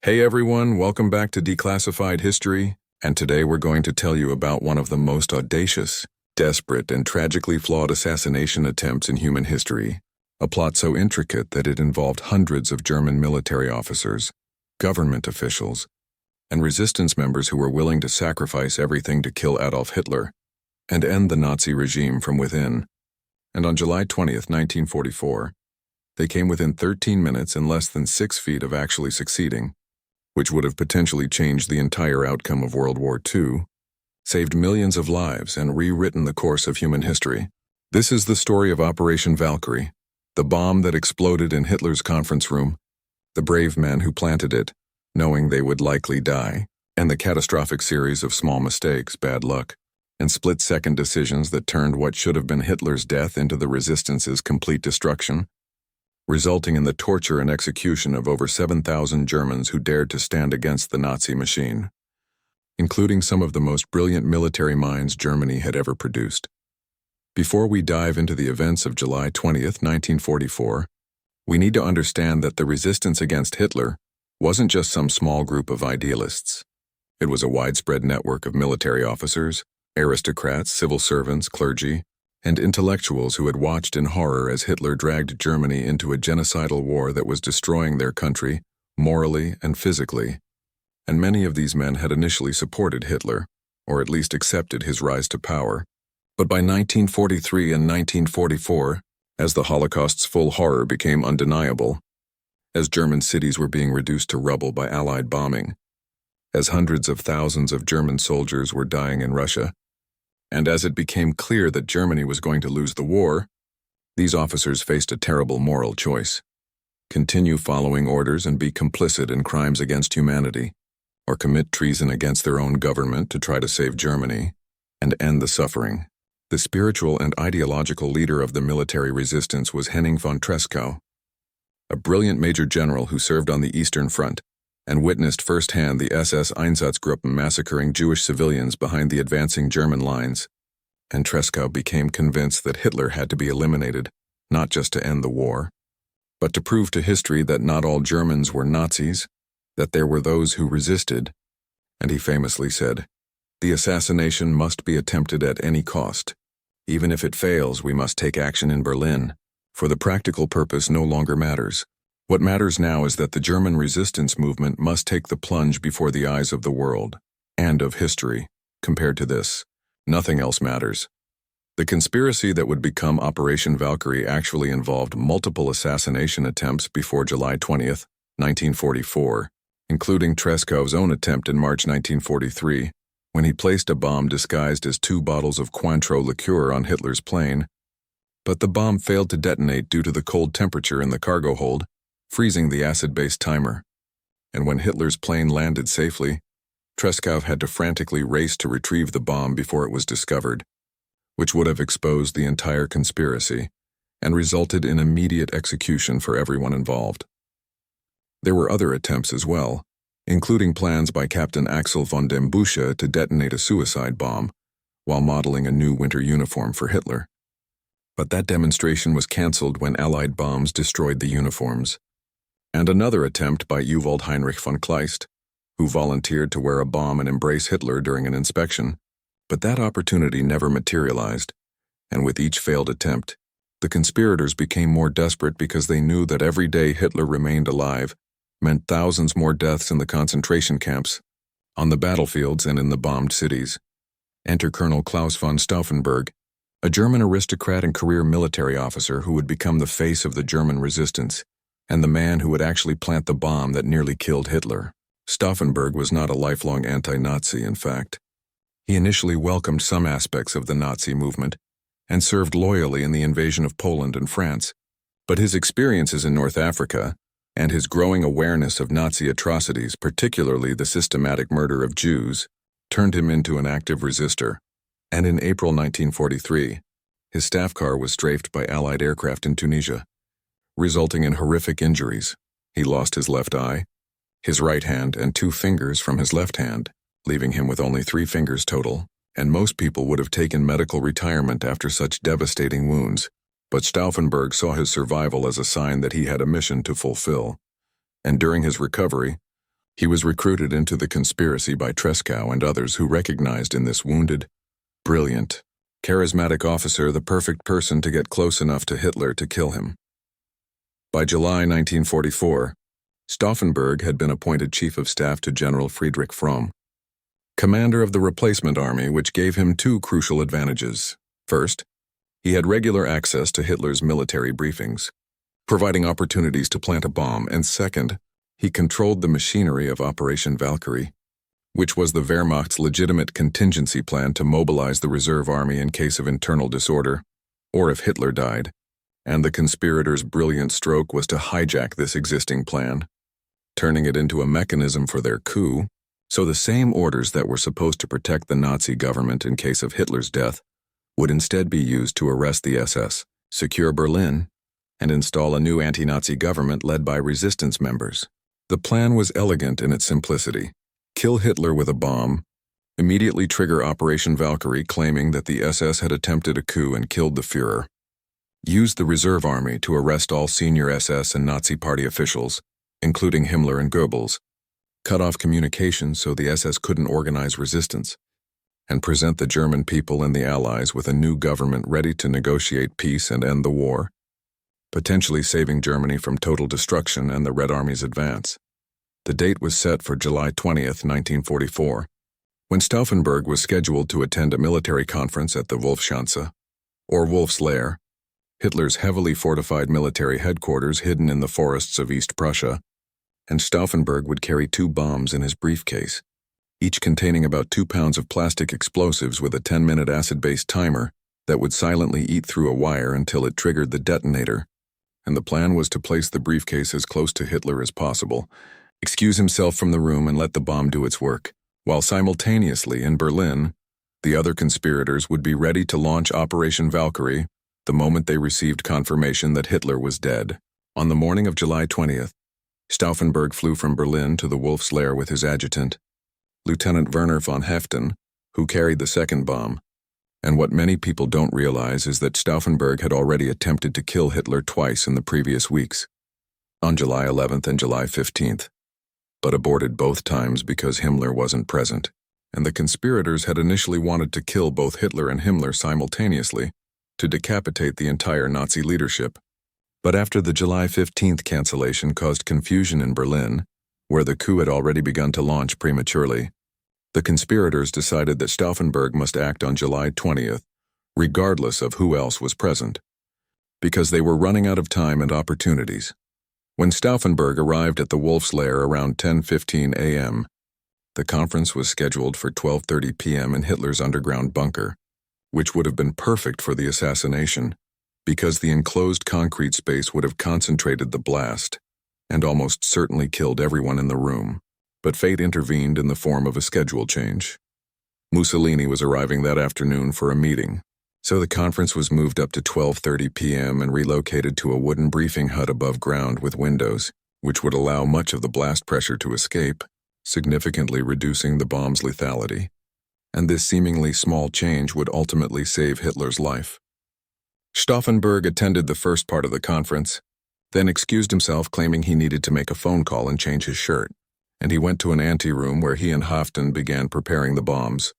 Hey everyone, welcome back to Declassified History, and today we're going to tell you about one of the most audacious, desperate, and tragically flawed assassination attempts in human history. A plot so intricate that it involved hundreds of German military officers, government officials, and resistance members who were willing to sacrifice everything to kill Adolf Hitler and end the Nazi regime from within. And on July 20th, 1944, they came within 13 minutes and less than 6 feet of actually succeeding, which would have potentially changed the entire outcome of World War II, saved millions of lives, and rewritten the course of human history. This is the story of Operation Valkyrie, the bomb that exploded in Hitler's conference room, the brave men who planted it, knowing they would likely die, and the catastrophic series of small mistakes, bad luck, and split-second decisions that turned what should have been Hitler's death into the resistance's complete destruction, resulting in the torture and execution of over 7,000 Germans who dared to stand against the Nazi machine, including some of the most brilliant military minds Germany had ever produced. Before we dive into the events of July 20th, 1944, we need to understand that the resistance against Hitler wasn't just some small group of idealists. It was a widespread network of military officers, aristocrats, civil servants, clergy, and intellectuals who had watched in horror as Hitler dragged Germany into a genocidal war that was destroying their country, morally and physically. And many of these men had initially supported Hitler, or at least accepted his rise to power. But by 1943 and 1944, as the Holocaust's full horror became undeniable, as German cities were being reduced to rubble by Allied bombing, as hundreds of thousands of German soldiers were dying in Russia, and as it became clear that Germany was going to lose the war, these officers faced a terrible moral choice: continue following orders and be complicit in crimes against humanity, or commit treason against their own government to try to save Germany and end the suffering. The spiritual and ideological leader of the military resistance was Henning von Tresckow, a brilliant major general who served on the Eastern Front and witnessed firsthand the SS Einsatzgruppen massacring Jewish civilians behind the advancing German lines. And Tresckow became convinced that Hitler had to be eliminated, not just to end the war, but to prove to history that not all Germans were Nazis, that there were those who resisted. And he famously said, "The assassination must be attempted at any cost. Even if it fails, we must take action in Berlin, for the practical purpose no longer matters. What matters now is that the German resistance movement must take the plunge before the eyes of the world, and of history. Compared to this, nothing else matters." The conspiracy that would become Operation Valkyrie actually involved multiple assassination attempts before July 20th, 1944, including Tresckow's own attempt in March 1943, when he placed a bomb disguised as 2 bottles of Cointreau liqueur on Hitler's plane. But the bomb failed to detonate due to the cold temperature in the cargo hold, freezing the acid-based timer. And when Hitler's plane landed safely, Tresckow had to frantically race to retrieve the bomb before it was discovered, which would have exposed the entire conspiracy and resulted in immediate execution for everyone involved. There were other attempts as well, including plans by Captain Axel von dem Busche to detonate a suicide bomb while modeling a new winter uniform for Hitler. But that demonstration was cancelled when Allied bombs destroyed the uniforms. And another attempt by Ewald Heinrich von Kleist, who volunteered to wear a bomb and embrace Hitler during an inspection. But that opportunity never materialized, and with each failed attempt, the conspirators became more desperate because they knew that every day Hitler remained alive meant thousands more deaths in the concentration camps, on the battlefields, and in the bombed cities. Enter Colonel Claus von Stauffenberg, a German aristocrat and career military officer who would become the face of the German resistance, and the man who would actually plant the bomb that nearly killed Hitler. Stauffenberg was not a lifelong anti-Nazi, in fact. He initially welcomed some aspects of the Nazi movement and served loyally in the invasion of Poland and France, but his experiences in North Africa and his growing awareness of Nazi atrocities, particularly the systematic murder of Jews, turned him into an active resistor. And in April 1943, his staff car was strafed by Allied aircraft in Tunisia, resulting in horrific injuries. He lost his left eye, his right hand, and 2 fingers from his left hand, leaving him with only 3 fingers total, and most people would have taken medical retirement after such devastating wounds. But Stauffenberg saw his survival as a sign that he had a mission to fulfill. And during his recovery, He was recruited into the conspiracy by Treschow and others who recognized in this wounded, brilliant, charismatic officer the perfect person to get close enough to Hitler to kill him. By July 1944, Stauffenberg had been appointed Chief of Staff to General Friedrich Fromm, commander of the replacement army, which gave him two crucial advantages. First, he had regular access to Hitler's military briefings, providing opportunities to plant a bomb, and second, he controlled the machinery of Operation Valkyrie, which was the Wehrmacht's legitimate contingency plan to mobilize the reserve army in case of internal disorder, or if Hitler died, and the conspirators' brilliant stroke was to hijack this existing plan, turning it into a mechanism for their coup, so the same orders that were supposed to protect the Nazi government in case of Hitler's death would instead be used to arrest the SS, secure Berlin, and install a new anti-Nazi government led by resistance members. The plan was elegant in its simplicity. Kill Hitler with a bomb, immediately trigger Operation Valkyrie claiming that the SS had attempted a coup and killed the Führer. Use the reserve army to arrest all senior SS and Nazi party officials, including Himmler and Goebbels. Cut off communications so the SS couldn't organize resistance, and present the German people and the Allies with a new government ready to negotiate peace and end the war, potentially saving Germany from total destruction and the Red Army's advance. The date was set for July 20th, 1944, when Stauffenberg was scheduled to attend a military conference at the Wolfschanze, or Wolf's Lair, Hitler's heavily fortified military headquarters hidden in the forests of East Prussia, and Stauffenberg would carry 2 bombs in his briefcase, each containing about 2 pounds of plastic explosives with a 10-minute acid-based timer that would silently eat through a wire until it triggered the detonator, and the plan was to place the briefcase as close to Hitler as possible, excuse himself from the room and let the bomb do its work, while simultaneously in Berlin, the other conspirators would be ready to launch Operation Valkyrie the moment they received confirmation that Hitler was dead. On the morning of July 20th, Stauffenberg flew from Berlin to the Wolf's Lair with his adjutant, Lieutenant Werner von Heften, who carried the second bomb. And what many people don't realize is that Stauffenberg had already attempted to kill Hitler twice in the previous weeks, on July 11th and July 15th, but aborted both times because Himmler wasn't present, and the conspirators had initially wanted to kill both Hitler and Himmler simultaneously to decapitate the entire Nazi leadership. But after the July 15th cancellation caused confusion in Berlin, where the coup had already begun to launch prematurely, the conspirators decided that Stauffenberg must act on July 20th, regardless of who else was present, because they were running out of time and opportunities. When Stauffenberg arrived at the Wolf's Lair around 10:15 a.m., the conference was scheduled for 12:30 p.m. in Hitler's underground bunker, which would have been perfect for the assassination, because the enclosed concrete space would have concentrated the blast and almost certainly killed everyone in the room. But fate intervened in the form of a schedule change. Mussolini was arriving that afternoon for a meeting, so the conference was moved up to 12:30 p.m. and relocated to a wooden briefing hut above ground with windows, which would allow much of the blast pressure to escape, significantly reducing the bomb's lethality. And this seemingly small change would ultimately save Hitler's life. Stauffenberg attended the first part of the conference, then excused himself claiming he needed to make a phone call and change his shirt, and he went to an anteroom where he and Heften began preparing the bombs.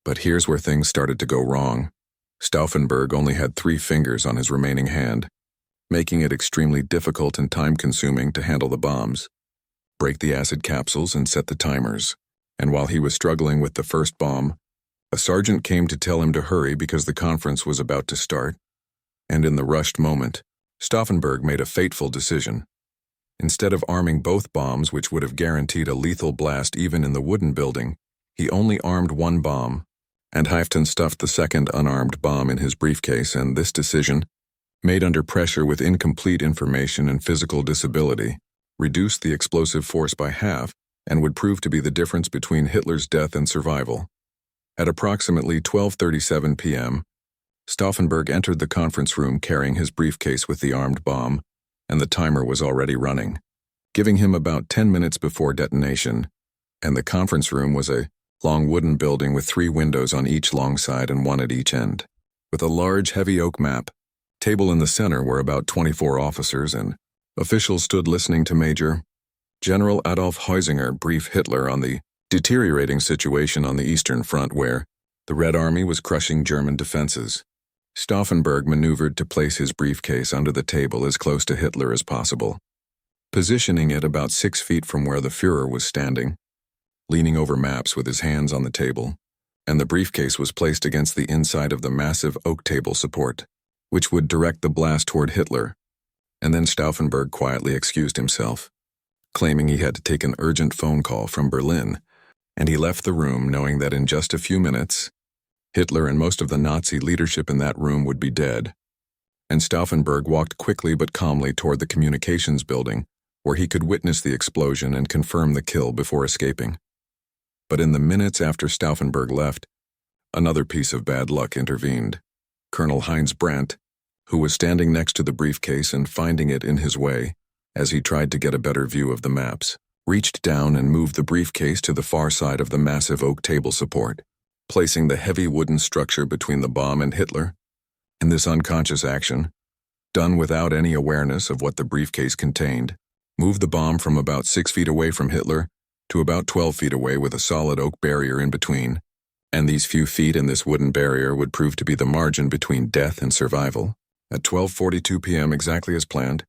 But here's where things started to go wrong. Stauffenberg only had 3 fingers on his remaining hand, making it extremely difficult and time-consuming to handle the bombs, break the acid capsules, and set the timers. And while he was struggling with the first bomb, a sergeant came to tell him to hurry because the conference was about to start, and in the rushed moment, Stauffenberg made a fateful decision. Instead of arming both bombs, which would have guaranteed a lethal blast even in the wooden building, he only armed one bomb, and Heften stuffed the second unarmed bomb in his briefcase, and this decision, made under pressure with incomplete information and physical disability, reduced the explosive force by half and would prove to be the difference between Hitler's death and survival. At approximately 12:37 p.m., Stauffenberg entered the conference room carrying his briefcase with the armed bomb, and the timer was already running, giving him about 10 minutes before detonation, and the conference room was a long wooden building with 3 windows on each long side and 1 at each end. With a large heavy oak map, table in the center were about 24 officers, and officials stood listening to Major General Adolf Hitler briefed Hitler on the deteriorating situation on the Eastern Front where the Red Army was crushing German defenses. Stauffenberg maneuvered to place his briefcase under the table as close to Hitler as possible, positioning it about 6 feet from where the Führer was standing, leaning over maps with his hands on the table, and the briefcase was placed against the inside of the massive oak table support, which would direct the blast toward Hitler. And then Stauffenberg quietly excused himself, claiming he had to take an urgent phone call from Berlin, and he left the room knowing that in just a few minutes, Hitler and most of the Nazi leadership in that room would be dead. And Stauffenberg walked quickly but calmly toward the communications building, where he could witness the explosion and confirm the kill before escaping. But in the minutes after Stauffenberg left, another piece of bad luck intervened. Colonel Heinz Brandt, who was standing next to the briefcase and finding it in his way, as he tried to get a better view of the maps, reached down and moved the briefcase to the far side of the massive oak table support, placing the heavy wooden structure between the bomb and Hitler. In this unconscious action, done without any awareness of what the briefcase contained, moved the bomb from about 6 feet away from Hitler to about 12 feet away with a solid oak barrier in between, and these few feet in this wooden barrier would prove to be the margin between death and survival. At 12:42 p.m., exactly as planned,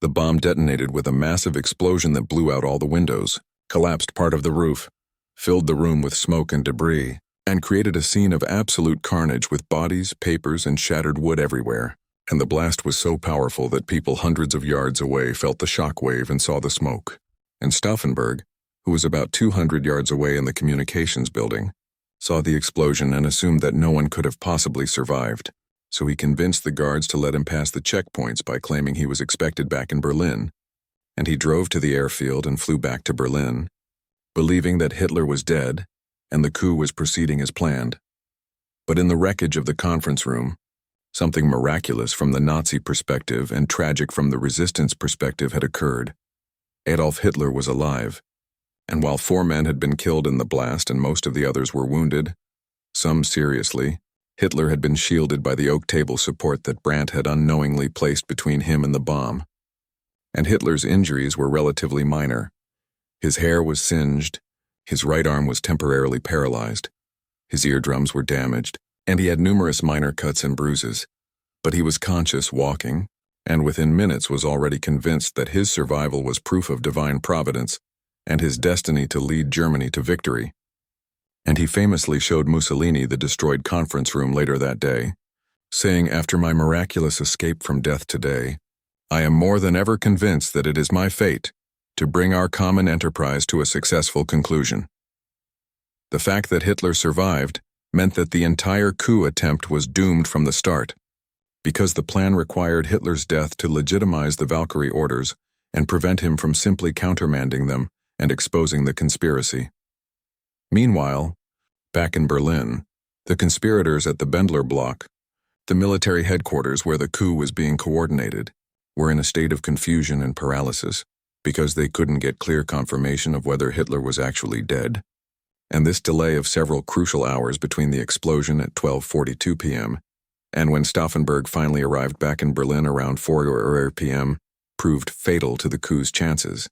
the bomb detonated with a massive explosion that blew out all the windows, collapsed part of the roof, filled the room with smoke and debris, and created a scene of absolute carnage with bodies, papers, and shattered wood everywhere. And the blast was so powerful that people hundreds of yards away felt the shock wave and saw the smoke. And Stauffenberg, who was about 200 yards away in the communications building, saw the explosion and assumed that no one could have possibly survived. So he convinced the guards to let him pass the checkpoints by claiming he was expected back in Berlin. And he drove to the airfield and flew back to Berlin, believing that Hitler was dead and the coup was proceeding as planned. But in the wreckage of the conference room, something miraculous from the Nazi perspective and tragic from the resistance perspective had occurred. Adolf Hitler was alive, and while 4 men had been killed in the blast and most of the others were wounded, some seriously, Hitler had been shielded by the oak table support that Brandt had unknowingly placed between him and the bomb. And Hitler's injuries were relatively minor. His hair was singed, his right arm was temporarily paralyzed, his eardrums were damaged, and he had numerous minor cuts and bruises. But he was conscious, walking, and within minutes was already convinced that his survival was proof of divine providence and his destiny to lead Germany to victory. And he famously showed Mussolini the destroyed conference room later that day, saying, "After my miraculous escape from death today, I am more than ever convinced that it is my fate to bring our common enterprise to a successful conclusion." The fact that Hitler survived meant that the entire coup attempt was doomed from the start, because the plan required Hitler's death to legitimize the Valkyrie orders and prevent him from simply countermanding them and exposing the conspiracy. Meanwhile, back in Berlin, the conspirators at the Bendler block, the military headquarters where the coup was being coordinated, were in a state of confusion and paralysis because they couldn't get clear confirmation of whether Hitler was actually dead. And this delay of several crucial hours between the explosion at 12:42 p.m. and when Stauffenberg finally arrived back in Berlin around 4 p.m. proved fatal to the coup's chances.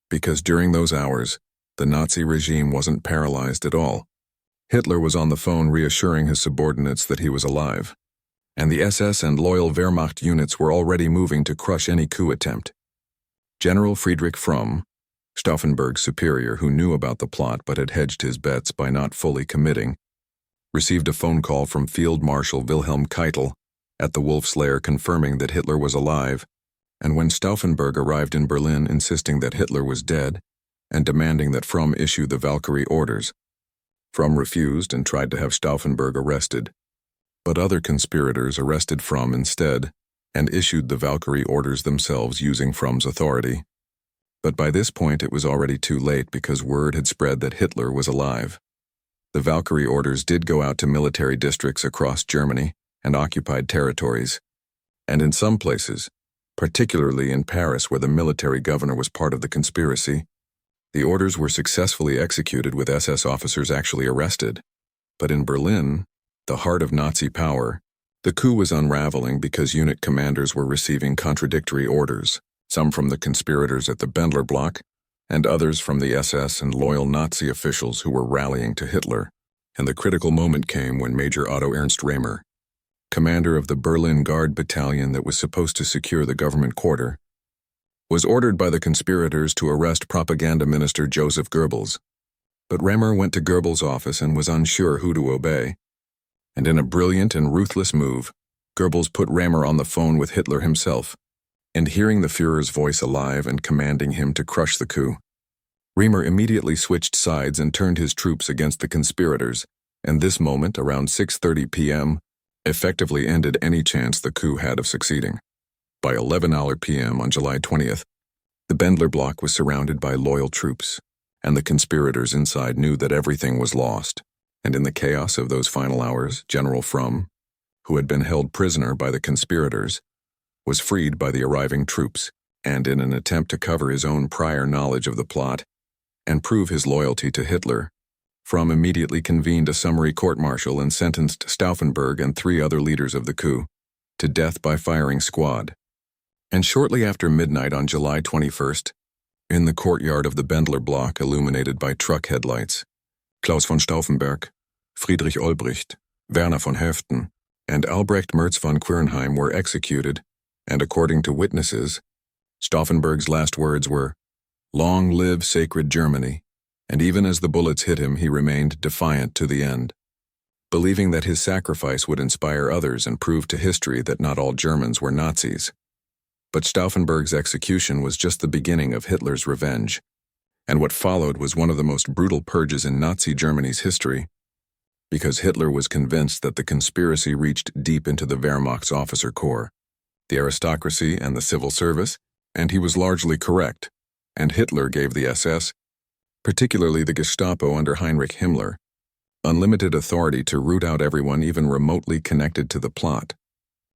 Because during those hours, the Nazi regime wasn't paralyzed at all. Hitler was on the phone reassuring his subordinates that he was alive, and the SS and loyal Wehrmacht units were already moving to crush any coup attempt. General Friedrich Fromm, Stauffenberg's superior who knew about the plot but had hedged his bets by not fully committing, received a phone call from Field Marshal Wilhelm Keitel at the Wolf's Lair confirming that Hitler was alive, and when Stauffenberg arrived in Berlin insisting that Hitler was dead and demanding that Fromm issue the Valkyrie orders, Fromm refused and tried to have Stauffenberg arrested, but other conspirators arrested Fromm instead and issued the Valkyrie orders themselves using Fromm's authority. But by this point it was already too late because word had spread that Hitler was alive. The Valkyrie orders did go out to military districts across Germany and occupied territories, and in some places, particularly in Paris where the military governor was part of the conspiracy, the orders were successfully executed with SS officers actually arrested. But in Berlin, the heart of Nazi power, the coup was unraveling because unit commanders were receiving contradictory orders, some from the conspirators at the Bendler block, and others from the SS and loyal Nazi officials who were rallying to Hitler. And the critical moment came when Major Otto Ernst Römer, commander of the Berlin Guard battalion that was supposed to secure the government quarter, was ordered by the conspirators to arrest propaganda minister Joseph Goebbels. But Römer went to Goebbels' office and was unsure who to obey. And in a brilliant and ruthless move, Goebbels put Römer on the phone with Hitler himself, and hearing the Führer's voice alive and commanding him to crush the coup, Römer immediately switched sides and turned his troops against the conspirators, and this moment, around 6:30 p.m., effectively ended any chance the coup had of succeeding. By 11 p.m. on July 20th, the Bendler block was surrounded by loyal troops, and the conspirators inside knew that everything was lost. And in the chaos of those final hours, General Frum, who had been held prisoner by the conspirators, was freed by the arriving troops, and in an attempt to cover his own prior knowledge of the plot and prove his loyalty to Hitler, Frum immediately convened a summary court-martial and sentenced Stauffenberg and 3 other leaders of the coup to death by firing squad. And shortly after midnight on July 21st, in the courtyard of the Bendler block illuminated by truck headlights, Claus von Stauffenberg, Friedrich Olbricht, Werner von Höften, and Albrecht Merz von Quirnheim were executed, and according to witnesses, Stauffenberg's last words were, "Long live sacred Germany," and even as the bullets hit him, he remained defiant to the end, believing that his sacrifice would inspire others and prove to history that not all Germans were Nazis. But Stauffenberg's execution was just the beginning of Hitler's revenge, and what followed was one of the most brutal purges in Nazi Germany's history, because Hitler was convinced that the conspiracy reached deep into the Wehrmacht's officer corps, the aristocracy and the civil service, and he was largely correct, and Hitler gave the SS, particularly the Gestapo under Heinrich Himmler, unlimited authority to root out everyone even remotely connected to the plot.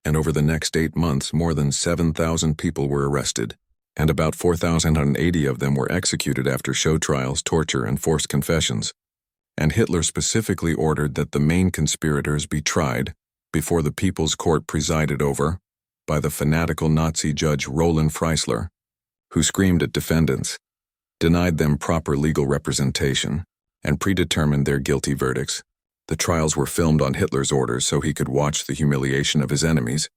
And over the next 8 months, more than 7,000 people were arrested, and about 4,080 of them were executed after show trials, torture, and forced confessions. And Hitler specifically ordered that the main conspirators be tried before the People's Court presided over by the fanatical Nazi judge Roland Freisler, who screamed at defendants, denied them proper legal representation, and predetermined their guilty verdicts. The trials were filmed on Hitler's orders so he could watch the humiliation of his enemies,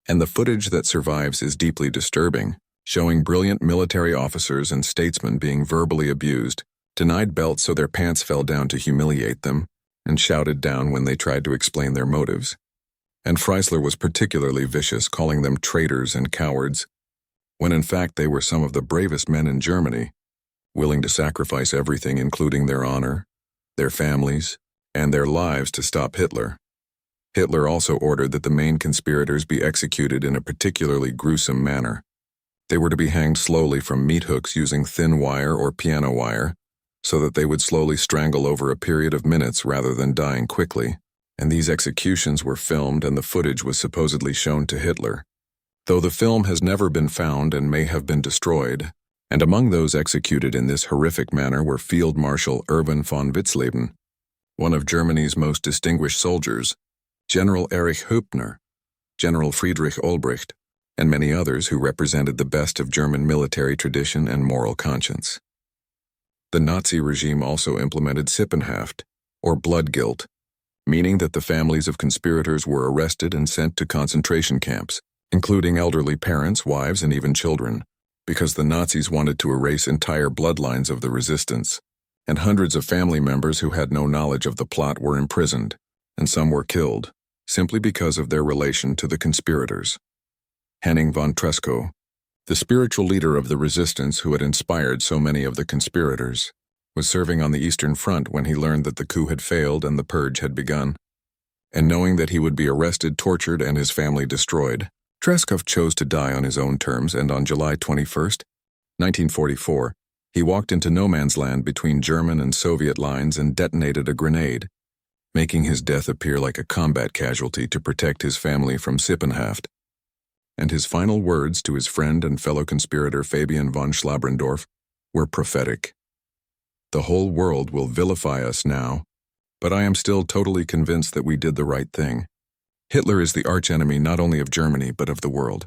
and the footage that survives is deeply disturbing, showing brilliant military officers and statesmen being verbally abused, denied belts so their pants fell down to humiliate them, and shouted down when they tried to explain their motives. And Freisler was particularly vicious, calling them traitors and cowards, when in fact they were some of the bravest men in Germany, willing to sacrifice everything including their honor, their families, and their lives to stop Hitler. Hitler also ordered that the main conspirators be executed in a particularly gruesome manner. They were to be hanged slowly from meat hooks using thin wire or piano wire, so that they would slowly strangle over a period of minutes rather than dying quickly, and these executions were filmed and the footage was supposedly shown to Hitler, though the film has never been found and may have been destroyed. And among those executed in this horrific manner were Field Marshal Erwin von Witzleben, one of Germany's most distinguished soldiers, General Erich Höppner, General Friedrich Olbricht, and many others who represented the best of German military tradition and moral conscience. The Nazi regime also implemented Sippenhaft, or blood guilt, meaning that the families of conspirators were arrested and sent to concentration camps, including elderly parents, wives, and even children, because the Nazis wanted to erase entire bloodlines of the resistance, and hundreds of family members who had no knowledge of the plot were imprisoned, and some were killed, simply because of their relation to the conspirators. Henning von Treschow, the spiritual leader of the resistance who had inspired so many of the conspirators, was serving on the Eastern Front when he learned that the coup had failed and the purge had begun. And knowing that he would be arrested, tortured, and his family destroyed, Treschow chose to die on his own terms, and on July 21st, 1944, he walked into no man's land between German and Soviet lines and detonated a grenade, making his death appear like a combat casualty to protect his family from Sippenhaft. And his final words to his friend and fellow conspirator Fabian von Schlabrendorf were prophetic. "The whole world will vilify us now, but I am still totally convinced that we did the right thing. Hitler is the archenemy not only of Germany but of the world."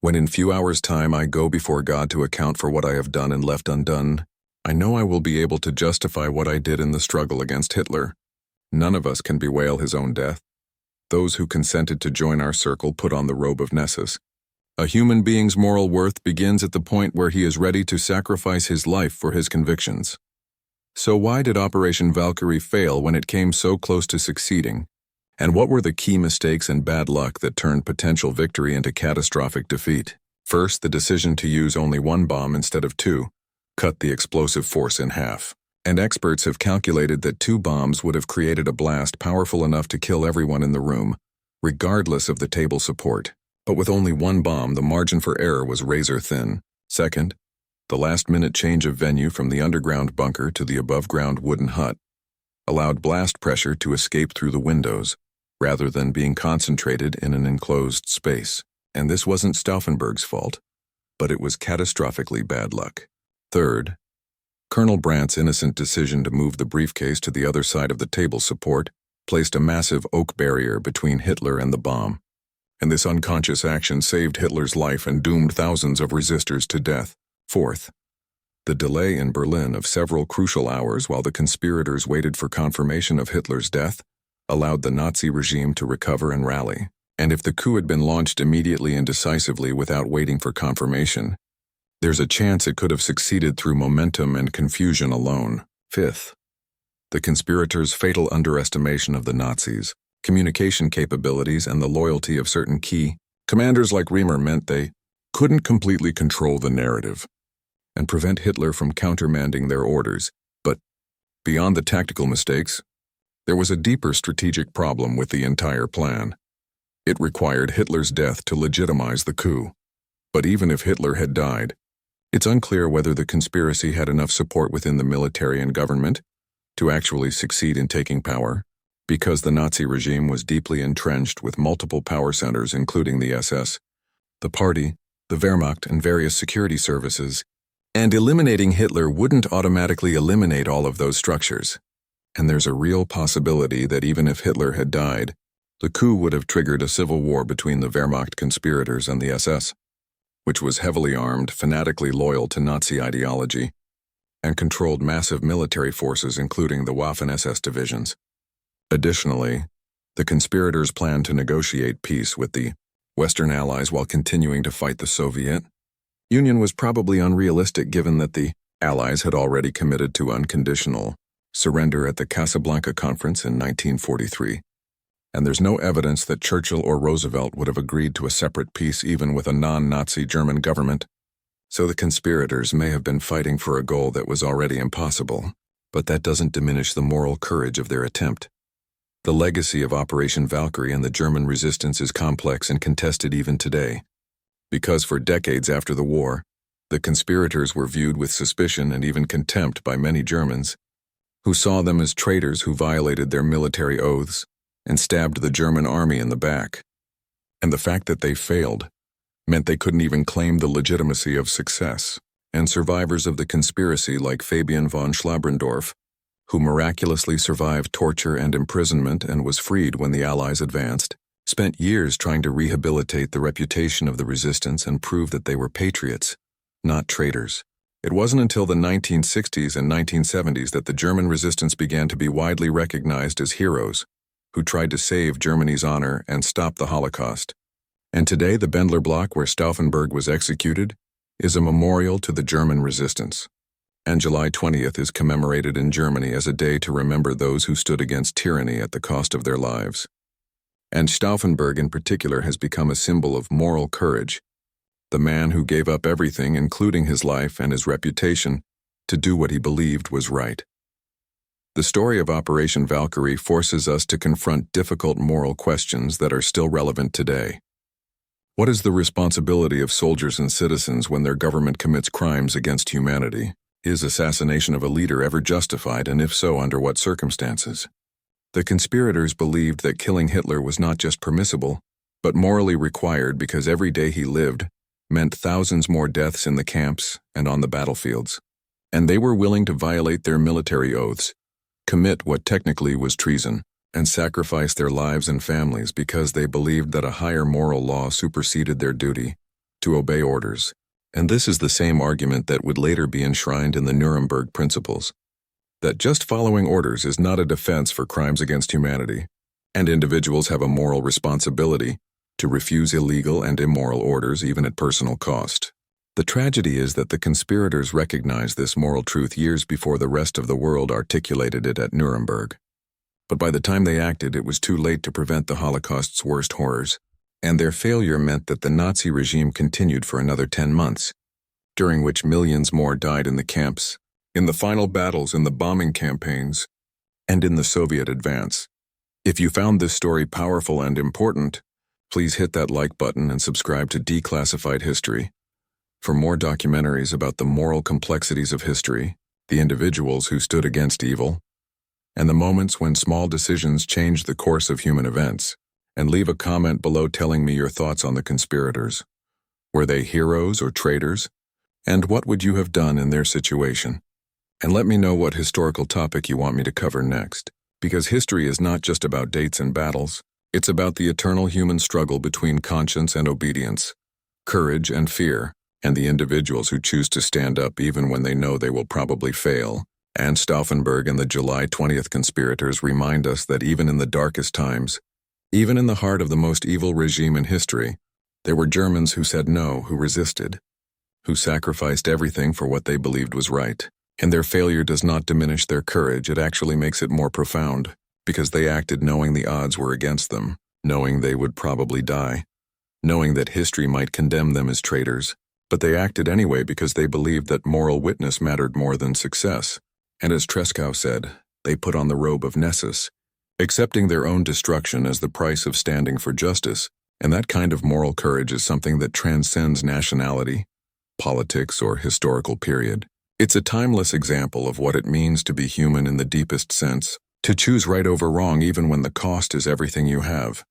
When in few hours' time I go before God to account for what I have done and left undone, I know I will be able to justify what I did in the struggle against Hitler. None of us can bewail his own death. Those who consented to join our circle put on the robe of Nessus. A human being's moral worth begins at the point where he is ready to sacrifice his life for his convictions. So why did Operation Valkyrie fail when it came so close to succeeding? And what were the key mistakes and bad luck that turned potential victory into catastrophic defeat? First, the decision to use only one bomb instead of two cut the explosive force in half. And experts have calculated that 2 bombs would have created a blast powerful enough to kill everyone in the room, regardless of the table support. But with only 1 bomb, the margin for error was razor thin. Second, the last-minute change of venue from the underground bunker to the above-ground wooden hut allowed blast pressure to escape through the windows, rather than being concentrated in an enclosed space. And this wasn't Stauffenberg's fault, but it was catastrophically bad luck. Third, Colonel Brandt's innocent decision to move the briefcase to the other side of the table support placed a massive oak barrier between Hitler and the bomb. And this unconscious action saved Hitler's life and doomed thousands of resistors to death. Fourth, the delay in Berlin of several crucial hours while the conspirators waited for confirmation of Hitler's death allowed the Nazi regime to recover and rally. And if the coup had been launched immediately and decisively without waiting for confirmation, there's a chance it could have succeeded through momentum and confusion alone. Fifth, the conspirators' fatal underestimation of the Nazis, communication capabilities, and the loyalty of certain key commanders like Riemer meant they couldn't completely control the narrative and prevent Hitler from countermanding their orders. But beyond the tactical mistakes, there was a deeper strategic problem with the entire plan. It required Hitler's death to legitimize the coup. But even if Hitler had died, it's unclear whether the conspiracy had enough support within the military and government to actually succeed in taking power, because the Nazi regime was deeply entrenched with multiple power centers including the SS, the Party, the Wehrmacht, and various security services, and eliminating Hitler wouldn't automatically eliminate all of those structures. And there's a real possibility that even if Hitler had died, the coup would have triggered a civil war between the Wehrmacht conspirators and the SS, which was heavily armed, fanatically loyal to Nazi ideology, and controlled massive military forces including the Waffen-SS divisions. Additionally, the conspirators planned to negotiate peace with the Western Allies while continuing to fight the Soviet Union was probably unrealistic given that the Allies had already committed to unconditional surrender at the Casablanca Conference in 1943. And there's no evidence that Churchill or Roosevelt would have agreed to a separate peace even with a non-Nazi German government. So the conspirators may have been fighting for a goal that was already impossible, but that doesn't diminish the moral courage of their attempt. The legacy of Operation Valkyrie and the German resistance is complex and contested even today, because for decades after the war, the conspirators were viewed with suspicion and even contempt by many Germans, who saw them as traitors who violated their military oaths and stabbed the German army in the back. And the fact that they failed meant they couldn't even claim the legitimacy of success, and survivors of the conspiracy like Fabian von Schlabrendorf, who miraculously survived torture and imprisonment and was freed when the Allies advanced, spent years trying to rehabilitate the reputation of the resistance and prove that they were patriots, not traitors. It wasn't until the 1960s and 1970s that the German resistance began to be widely recognized as heroes who tried to save Germany's honor and stop the Holocaust. And today, the Bendler block where Stauffenberg was executed is a memorial to the German resistance. And July 20th is commemorated in Germany as a day to remember those who stood against tyranny at the cost of their lives. And Stauffenberg in particular has become a symbol of moral courage, the man who gave up everything, including his life and his reputation, to do what he believed was right. The story of Operation Valkyrie forces us to confront difficult moral questions that are still relevant today. What is the responsibility of soldiers and citizens when their government commits crimes against humanity? Is assassination of a leader ever justified, and if so, under what circumstances? The conspirators believed that killing Hitler was not just permissible, but morally required because every day he lived meant thousands more deaths in the camps and on the battlefields. And they were willing to violate their military oaths, commit what technically was treason, and sacrifice their lives and families because they believed that a higher moral law superseded their duty. to obey orders. And this is the same argument that would later be enshrined in the Nuremberg Principles, that just following orders is not a defense for crimes against humanity, and individuals have a moral responsibility to refuse illegal and immoral orders even at personal cost. The tragedy is that the conspirators recognized this moral truth years before the rest of the world articulated it at Nuremberg. But by the time they acted, it was too late to prevent the Holocaust's worst horrors, and their failure meant that the Nazi regime continued for another 10 months, during which millions more died in the camps, in the final battles, in the bombing campaigns, and in the Soviet advance. If you found this story powerful and important, please hit that like button and subscribe to Declassified History. For more documentaries about the moral complexities of history, the individuals who stood against evil, and the moments when small decisions changed the course of human events, and leave a comment below telling me your thoughts on the conspirators. Were they heroes or traitors? And what would you have done in their situation? And let me know what historical topic you want me to cover next, because history is not just about dates and battles. It's about the eternal human struggle between conscience and obedience, courage and fear, and the individuals who choose to stand up even when they know they will probably fail. And Stauffenberg and the July 20th conspirators remind us that even in the darkest times, even in the heart of the most evil regime in history, there were Germans who said no, who resisted, who sacrificed everything for what they believed was right. And their failure does not diminish their courage, it actually makes it more profound, because they acted knowing the odds were against them, knowing they would probably die, knowing that history might condemn them as traitors, but they acted anyway because they believed that moral witness mattered more than success. And as Treschow said, they put on the robe of Nessus, accepting their own destruction as the price of standing for justice, and that kind of moral courage is something that transcends nationality, politics, or historical period. It's a timeless example of what it means to be human in the deepest sense, to choose right over wrong even when the cost is everything you have.